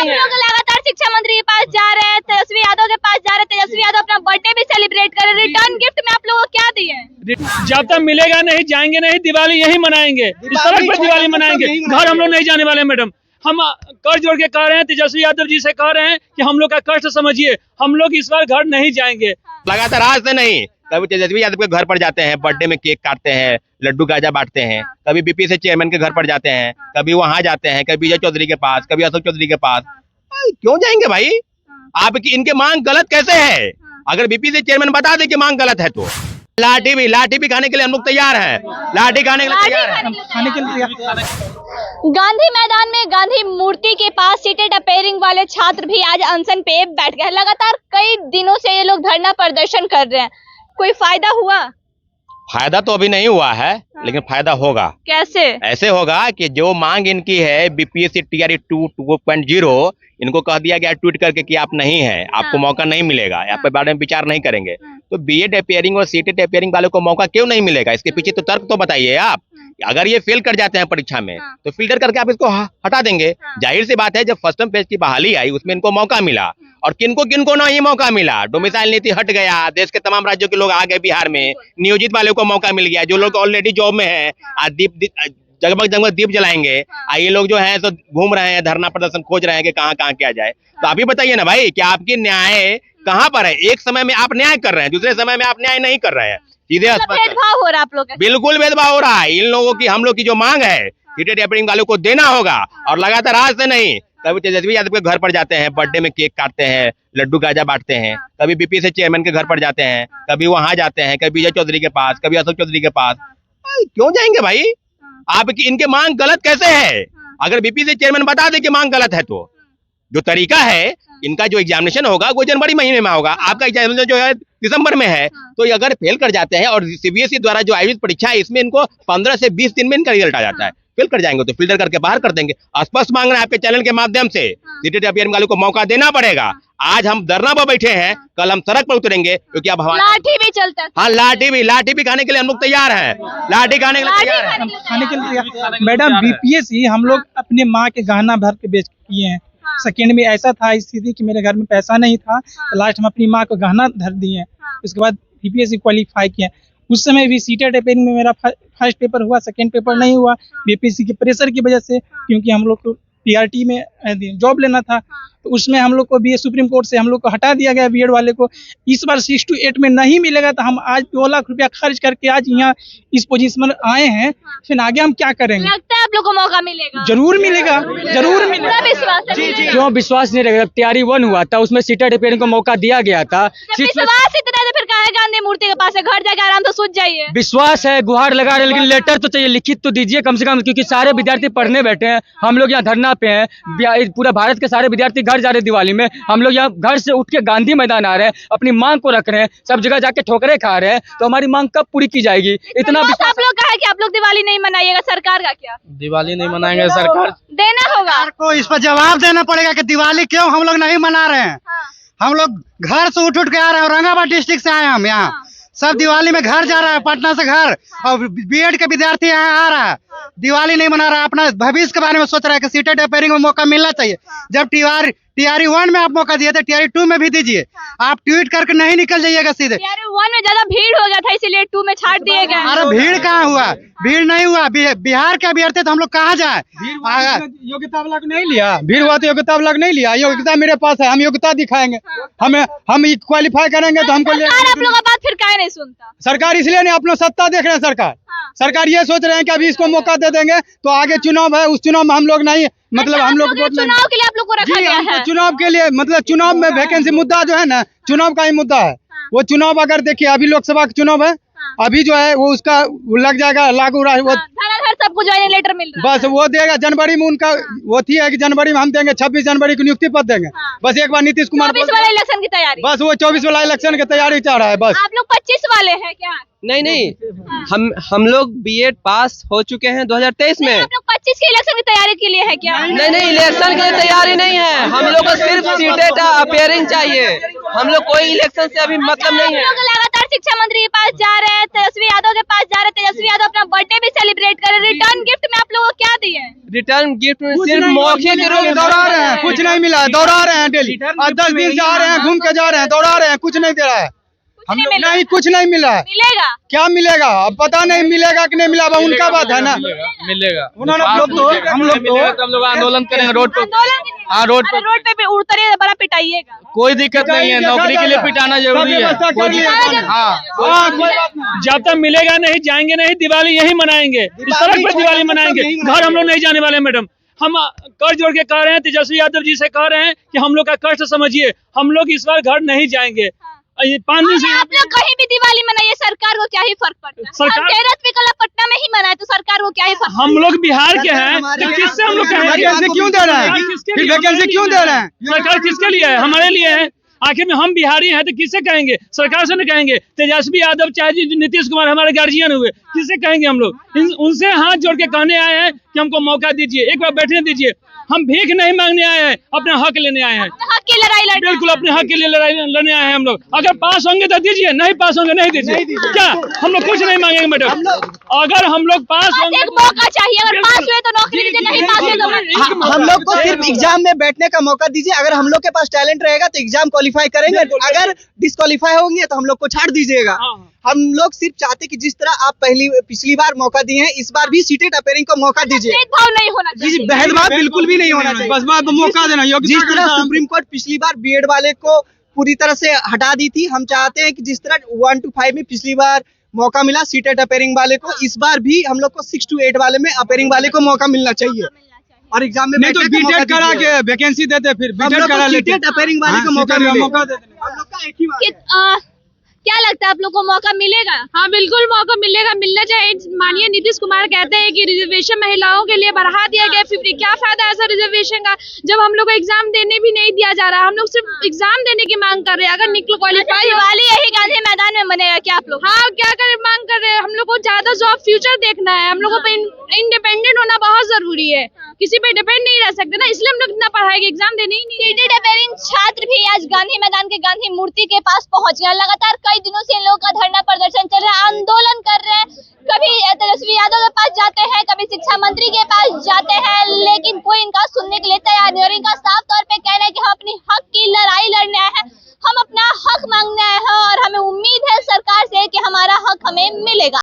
नहीं है। लगातार शिक्षा मंत्री के पास जा रहे हैं, तेजस्वी यादव के पास जा रहे हैं, तेजस्वी यादव अपना बर्थडे भी सेलिब्रेट कर रहे हैं। रिटर्न गिफ्ट में आप लोगों को क्या दिए? जब तक मिलेगा नहीं, जाएंगे नहीं, दिवाली यही मनाएंगे, इस सड़क पर दिवाली मनाएंगे। घर हम लोग नहीं जाने वाले मैडम। हम कर जोड़ के कह रहे हैं, तेजस्वी यादव जी से कह रहे हैं कि हम लोग का कष्ट समझिए, हम लोग इस बार घर नहीं जाएंगे। लगातार आज से नहीं, कभी तेजस्वी यादव के घर पर जाते हैं, बर्थडे में केक काटते हैं, लड्डू गाजा बांटते हैं, कभी बीपी से चेयरमैन के घर पर जाते हैं, कभी वहां जाते हैं, कभी विजय चौधरी के पास, कभी अशोक चौधरी के पास। क्यों जाएंगे भाई? आपकी इनके मांग गलत कैसे है? अगर बीपी से चेयरमैन बता दे कि मांग गलत है तो लाठी भी खाने के लिए हम लोग तैयार हैं। लाठी खाने के लिए तैयार है। गांधी मैदान में गांधी मूर्ति के पास सीटेड अपेयरिंग वाले छात्र भी आज अनशन पे बैठ गए। लगातार कई दिनों से ये लोग धरना प्रदर्शन कर रहे हैं। कोई फायदा हुआ? फायदा तो अभी नहीं हुआ है, लेकिन फायदा होगा। कैसे? ऐसे होगा कि जो मांग इनकी है बीपीएससी टीआरई 2.0, इनको कह दिया गया ट्वीट करके कि आप नहीं है, आपको मौका नहीं मिलेगा, आप पे बारे में विचार नहीं करेंगे। तो बीएड अपेयरिंग और सीटेड अपेयरिंग वालों को मौका क्यों नहीं मिलेगा? इसके पीछे तो तर्क तो बताइए आप। अगर ये फेल कर जाते हैं परीक्षा में तो फिल्टर करके आप इसको हटा देंगे। जाहिर सी बात है, जब फर्स्ट टर्म पेज की बहाली आई उसमें इनको मौका मिला, और किनको नहीं मौका मिला। डोमिसाइल नीति हट गया, देश के तमाम राज्यों के लोग आ गए बिहार में, नियोजित वालों को मौका मिल गया, जो लोग ऑलरेडी जॉब में है जगमग दीप जलाएंगे। ये लोग जो है तो घूम रहे हैं, धरना प्रदर्शन खोज रहे हैं कि कहाँ किया जाए। तो आप ही बताइए ना भाई कि आपकी न्याय कहाँ पर है? एक समय में आप न्याय कर रहे हैं, दूसरे समय में आप न्याय नहीं कर रहे हैं। सीधे भेदभाव हो रहा है आप लोग? बिल्कुल भेदभाव हो रहा है। इन लोगों की, हम लोग की जो मांग है सीटेड अपेयरिंग वालों को देना होगा। और लगातार आज से नहीं, कभी तेजस्वी यादव के घर पर जाते हैं, बर्थडे में केक काटते हैं, लड्डू गाजा बांटते हैं, कभी बीपी से चेयरमैन के घर पर जाते हैं, कभी वहां जाते हैं, कभी विजय चौधरी के पास, कभी अशोक चौधरी के पास। क्यों जाएंगे भाई? आपकी इनके मांग गलत कैसे है? अगर बीपी से चेयरमैन बता दे कि मांग गलत है तो जो तरीका है, इनका जो एग्जामिनेशन होगा वो जनवरी महीने में होगा, आपका एग्जामिनेशन जो है दिसंबर में है। तो अगर फेल कर जाते हैं, और सीबीएसई द्वारा जो आयोजित परीक्षा है इसमें इनको 15 से 20 दिन में इनका रिजल्ट आ जाता है। फेल कर जाएंगे तो फिल्टर करके बाहर कर देंगे। स्पष्ट मांग रहे हैं आपके चैनल के माध्यम से, सीटेड अपेयरिंग वालों को मौका देना पड़ेगा। आज हम धरना पर बैठे हैं, कल हम सड़क पर उतरेंगे, क्योंकि अब लाठी भी चलता है। हाँ, लाठी भी खाने के लिए हम लोग तैयार हैं। लाठी खाने के लिए तैयार है। खाने के लिए मैडम, बीपीएससी हम लोग अपने माँ के गहना भर के बेच किए हैं। सेकेंड में ऐसा था स्थिति कि मेरे घर में पैसा नहीं था, तो लास्ट हम अपनी माँ को गहना धर दिए। उसके बाद बीपीएससी क्वालिफाई किए। उस समय भी सीटेड अपेयरिंग में मेरा फर्स्ट पेपर हुआ, सेकंड पेपर नहीं हुआ बीपीएससी के प्रेशर की वजह से, क्योंकि हम लोग को पीआरटी में जॉब लेना था। तो उसमें हम लोग को भी सुप्रीम कोर्ट से हम लोग को हटा दिया गया बीएड वाले को। इस बार 6 to 8 में नहीं मिलेगा, तो हम आज 2 लाख रुपया खर्च करके आज यहाँ इस पोजीशन में आए हैं। फिर आगे हम क्या करेंगे? लगता है आप लोग को मौका मिलेगा? जरूर मिलेगा, जरूर मिलेगा। विश्वास है? जी। क्यों विश्वास नहीं रहेगा? तैयारी 1 हुआ था, उसमें सीटेड अपेयरिंग को मौका दिया गया था। विश्वास इतना है, फिर काहे गांधी मूर्ति के पास है? घर जाके आराम से सूझ जाइए। विश्वास है, गुहार लगा रहे, लेकिन लेटर तो चाहिए, लिखित तो दीजिए कम से कम, क्योंकि सारे विद्यार्थी पढ़ने बैठे हैं। हम लोग यहाँ धरना पे हैं, पूरा भारत के सारे विद्यार्थी घर जा रहे हैं दिवाली में। हम लोग यहाँ घर से उठ के गांधी मैदान आ रहे हैं, अपनी मांग को रख रहे हैं, सब जगह जाके ठोकरे खा रहे हैं। तो हमारी मांग कब पूरी की जाएगी? इतना आप लोग कहा कि आप लोग दिवाली नहीं मनाइएगा, सरकार का क्या? दिवाली नहीं मनाएंगे, सरकार देना होगा सरकार को इस पर जवाब देना पड़ेगा कि दिवाली क्यों हम लोग नहीं मना रहे हैं। हम लोग घर से उठ के आ रहे हैं, औरंगाबाद डिस्ट्रिक्ट से आए हम यहाँ। सब दिवाली में घर जा रहा है, पटना से घर, और बीएड के विद्यार्थी यहाँ आ रहा है, दिवाली नहीं मना रहा है। अपना भविष्य के बारे में सोच रहा है कि सीटेड अपेयरिंग में मौका मिलना चाहिए। जब टीआरई 1 में आप मौका दिए थे, टीआरई 2 में भी दीजिए। आप ट्वीट करके नहीं निकल जाइएगा सीधे। टीआरई 1 में ज्यादा भीड़ हो गया था, इसीलिए 2 में छाट दिए गए। अरे भीड़ कहाँ हुआ? भीड़ नहीं हुआ। बिहार के अभ्यर्थी तो हम लोग कहाँ जाए? योग्यता वाला नहीं लिया, भीड़ हुआ तो योग्यता वाला नहीं लिया। योग्यता मेरे पास है, हम योग्यता दिखाएंगे, हम क्वालिफाई करेंगे तो हमको। आप लोग बात फिर काहे नहीं सुनता? सरकार इसलिए नहीं, आप लोग सत्ता देख रहे हैं। सरकार ये सोच रहे हैं कि अभी इसको मौका दे देंगे तो आगे चुनाव है, उस चुनाव में हम लोग नहीं, मतलब हम लोग चुनाव के लिए आप लोग को रखा गया है। चुनाव के लिए, मतलब चुनाव में वैकेंसी मुद्दा जो है ना, चुनाव का ही मुद्दा है। वो चुनाव अगर देखिए, अभी लोकसभा का चुनाव है, अभी जो है वो उसका लग जाएगा लागू रहा है। वो सबको ज्वाइनिंग लेटर मिल रहा है, बस वो देगा जनवरी में। उनका वो थी है कि जनवरी में हम देंगे, 26 जनवरी को नियुक्ति पद देंगे। बस एक बार नीतीश कुमार 24 वाले इलेक्शन की तैयारी, बस वो 24 वाला इलेक्शन की तैयारी चल रहा है। बस आप लोग 25 वाले हैं क्या? नहीं, हम लोग बीएड पास हो चुके हैं 2023 में। आप लोग 25 के इलेक्शन की तैयारी के लिए है क्या? नहीं, इलेक्शन की तैयारी नहीं है। हम लोग को सिर्फ सीटेड अपेयरिंग चाहिए। हम लोग कोई इलेक्शन से अभी मतलब नहीं है। लगातार शिक्षा मंत्री के पास जा रहे हैं, तेजस्वी यादव के पास जा रहे हैं, तेजस्वी यादव अपना बर्थडे भी सेलिब्रेट कर रहे हैं। रिटर्न गिफ्ट में आप लोगों को क्या दिए? रिटर्न गिफ्ट में सिर्फ मौखिक रूप कुछ नहीं मिला। मिला है, दौड़ा रहे हैं डेली, और 10 दिन से आ रहे हैं, घूम के जा रहे हैं, दौड़ा रहे हैं, कुछ नहीं दे रहा है। हम लोग नहीं, कुछ नहीं मिला है। मिलेगा क्या मिलेगा अब पता नहीं, मिलेगा कि नहीं मिला, अब उनका बात है ना। मिलेगा उन्होंने हम लोग आंदोलन करेंगे रोड पे। हाँ, रोड पे रोड पे उतरिए, बड़ा पिटाइएगा। कोई दिक्कत नहीं है, नौकरी के लिए पिटाना जरूरी है। जब तक मिलेगा नहीं, जाएंगे नहीं, दिवाली यही मनाएंगे, इस सड़क पर दिवाली मनाएंगे। घर हम लोग नहीं जाने वाले मैडम। हम कर जोड़ के कह रहे हैं, तेजस्वी यादव जी से कह रहे हैं कि हम लोग का कष्ट समझिए, हम लोग इस बार घर नहीं जाएंगे। 5 दिन से आप लोग कहीं भी दिवाली मनाइए, सरकार को क्या ही फर्क पड़ता है। सरकार- धनतेरस भी कल पटना में ही मनाए तो सरकार को क्या ही फर्क। हम लोग बिहार के हैं, तो किससे हम लोग कहेंगे? वैकेंसी क्यों दे रहे हैं? फिर वैकेंसी क्यों दे रहे हैं? सरकार किसके लिए है? हमारे लिए है। आखिर में हम बिहारी हैं तो किससे कहेंगे? सरकार से नहीं कहेंगे। तेजस्वी यादव चाहे नीतीश कुमार हमारे गार्जियन हुए, किससे कहेंगे? हम लोग उनसे हाथ जोड़ के कहने आए हैं कि हमको मौका दीजिए, एक बार बैठने दीजिए। हम भीख नहीं मांगने आए हैं, अपने हक लेने आए हैं। हक की लड़ाई लड़ना। बिल्कुल अपने हक के लिए लड़ाई लड़ने आए हैं हम लोग। अगर पास होंगे तो दीजिए, नहीं पास होंगे नहीं दीजिए। क्या हम लोग कुछ नहीं मांगेंगे मैडम? अगर हम लोग पास होंगे एक मौका चाहिए, अगर पास हुए तो नौकरी दीजिए, नहीं पास हुए तो हम लोग को सिर्फ एग्जाम में बैठने का मौका दीजिए। अगर हम लोग के पास टैलेंट रहेगा तो एग्जाम क्वालिफाई करेंगे, अगर डिस्क्वालीफाई होंगे तो हम लोग को छाड़ दीजिएगा। हम लोग सिर्फ चाहते कि जिस तरह आप पिछली बार मौका दिए हैं, इस बार भी सीटेड अपेयरिंग को मौका दीजिए। भेदभाव नहीं होना चाहिए। जी, भेदभाव बिल्कुल भी नहीं होना चाहिए, बस मौका देना। जिस तरह सुप्रीम कोर्ट पिछली बार बीएड वाले को पूरी तरह से हटा दी थी, हम चाहते हैं कि जिस तरह 1 to 5 में पिछली बार मौका मिला सीटेड अपेयरिंग वाले को, इस बार भी हम लोग को 6 to 8 वाले में अपेयरिंग वाले को मौका मिलना चाहिए। और एग्जाम में नहीं तो बीटेड करा के वैकेंसी देते, फिर बीटेड करा लेते। सीटेड अपेयरिंग वाले को मौका मौका मिले। देते। हम लोग का एक ही बात है। क्या लगता है आप लोग को मौका मिलेगा? हाँ बिल्कुल मौका मिलेगा, मिलना चाहिए। माननीय नीतीश कुमार कहते हैं कि रिजर्वेशन महिलाओं के लिए बढ़ा दिया गया 50। क्या फायदा ऐसा रिजर्वेशन का जब हम लोग को एग्जाम देने भी नहीं दिया जा रहा? हम लोग सिर्फ एग्जाम देने की मांग कर रहे हैं। अगर निकल क्वालिफाई दिवाली यही गांधी मैदान में मनेगा क्या आप लोग? हाँ, क्या करे मांग कर रहे हैं? हम लोग को ज्यादा जॉब फ्यूचर देखना है, हम लोगों पे इंडिपेंडेंट होना बहुत जरूरी है। किसी पे डिपेंड नहीं रह सकते ना, इसलिए हम लोग इतना पढ़ाई के एग्जाम देने ही नहीं। सीटेड अपेयरिंग छात्र भी आज गांधी मैदान के गांधी मूर्ति के पास पहुंच गया। लगातार कई दिनों से इन लोगों का धरना प्रदर्शन चल रहा है, आंदोलन कर रहे हैं। कभी तेजस्वी यादव के पास जाते हैं, कभी शिक्षा मंत्री के पास जाते हैं, लेकिन कोई इनका सुनने के लिए तैयार नहीं। और इनका साफ